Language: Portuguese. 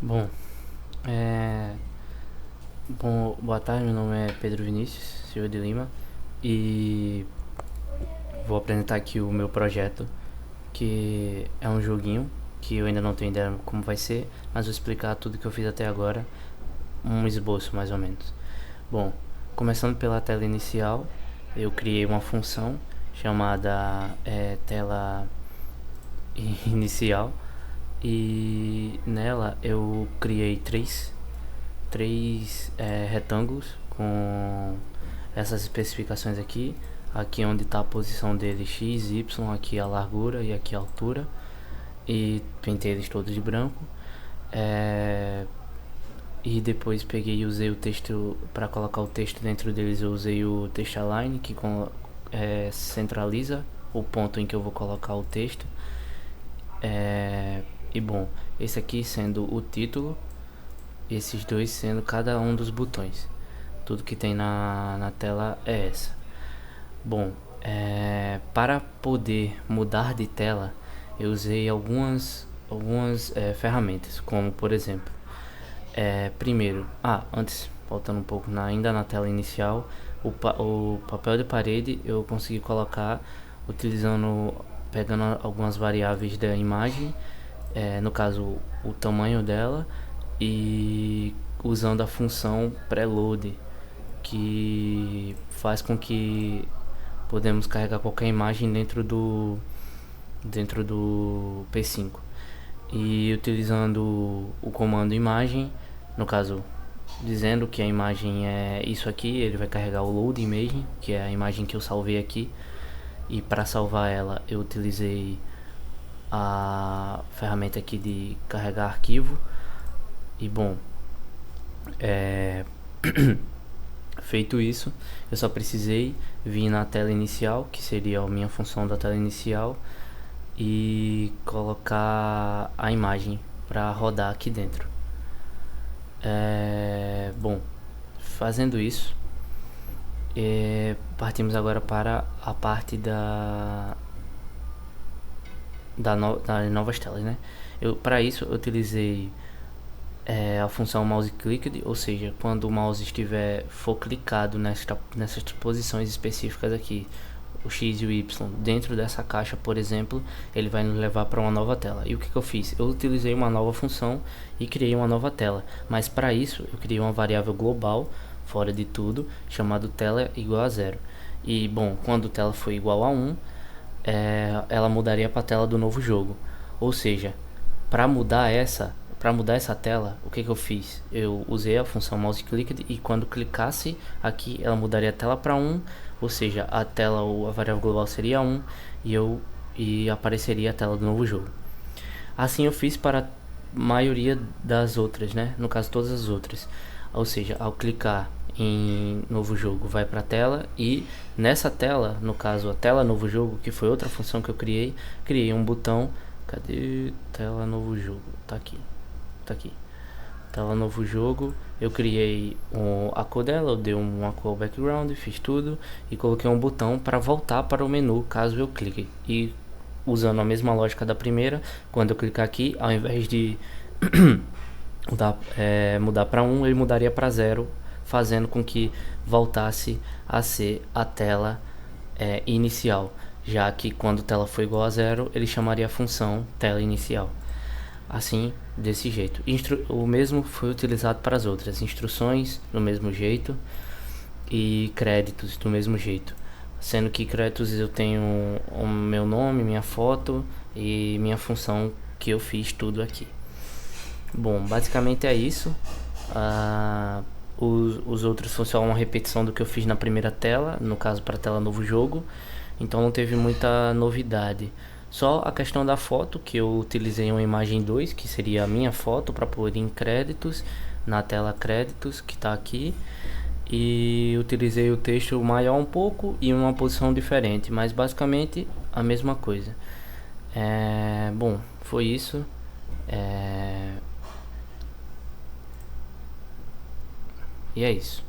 Bom, é... boa tarde, meu nome é Pedro Vinícius Silva de Lima e vou apresentar aqui o meu projeto, que é um joguinho que eu ainda não tenho ideia como vai ser, mas vou explicar tudo que eu fiz até agora, um esboço mais ou menos. Bom, começando pela tela inicial, eu criei uma função chamada tela inicial e nela eu criei três retângulos com essas especificações aqui. Aqui onde está a posição dele, x, y, aqui a largura e aqui a altura. E pintei eles todos de branco. E depois peguei e usei o texto, para colocar o texto dentro deles, eu usei o text align, que centraliza o ponto em que eu vou colocar o texto. E bom, esse aqui sendo o título, esses dois sendo cada um dos botões. Tudo que tem na tela é essa. Bom, para poder mudar de tela, eu usei algumas ferramentas, como por exemplo, primeiro, antes, voltando um pouco ainda na tela inicial, o papel de parede eu consegui colocar pegando algumas variáveis da imagem, no caso o tamanho dela, e usando a função preload, que faz com que podemos carregar qualquer imagem dentro do P5 e utilizando o comando imagem, no caso dizendo que a imagem é isso aqui, ele vai carregar o load image, que é a imagem que eu salvei aqui, e para salvar ela eu utilizei a ferramenta aqui de carregar arquivo. E bom, feito isso, eu só precisei vir na tela inicial, que seria a minha função da tela inicial, e colocar a imagem para rodar aqui dentro. Bom, fazendo isso, partimos agora para a parte das novas telas, né? Para isso eu utilizei a função mouse clicked, ou seja, quando o mouse for clicado nessas posições específicas aqui, o X e o Y, dentro dessa caixa, por exemplo, ele vai nos levar para uma nova tela. E o que eu fiz? Eu utilizei uma nova função e criei uma nova tela, mas para isso eu criei uma variável global, fora de tudo, chamada tela igual a zero. E bom, quando tela for igual a 1, ela mudaria para a tela do novo jogo. Ou seja, para mudar essa tela, o que eu fiz? Eu usei a função mouse clicked e quando clicasse aqui, ela mudaria a tela para 1, ou seja, a variável global seria 1 e apareceria a tela do novo jogo. Assim eu fiz para a maioria das outras, né? No caso, todas as outras. Ou seja, ao clicar em novo jogo, vai para a tela, e nessa tela, no caso a tela novo jogo, que foi outra função que eu criei um botão. Cadê tela novo jogo? Tá aqui. Tela novo jogo, eu criei a cor dela, eu dei uma cor background, fiz tudo e coloquei um botão para voltar para o menu caso eu clique. E usando a mesma lógica da primeira, quando eu clicar aqui, ao invés de mudar para 1, ele mudaria para 0, fazendo com que voltasse a ser a tela inicial, já que quando a tela for igual a 0, ele chamaria a função tela inicial. Assim, desse jeito. O mesmo foi utilizado para as outras instruções, do mesmo jeito, e créditos do mesmo jeito. Sendo que créditos eu tenho o meu nome, minha foto e minha função que eu fiz tudo aqui. Bom, basicamente é isso. Os outros são só uma repetição do que eu fiz na primeira tela, no caso para a tela novo jogo, então não teve muita novidade. Só a questão da foto, que eu utilizei uma imagem 2, que seria a minha foto, para pôr em créditos, na tela créditos, que está aqui. E utilizei o texto maior um pouco e uma posição diferente, mas basicamente a mesma coisa. Bom, foi isso. E é isso.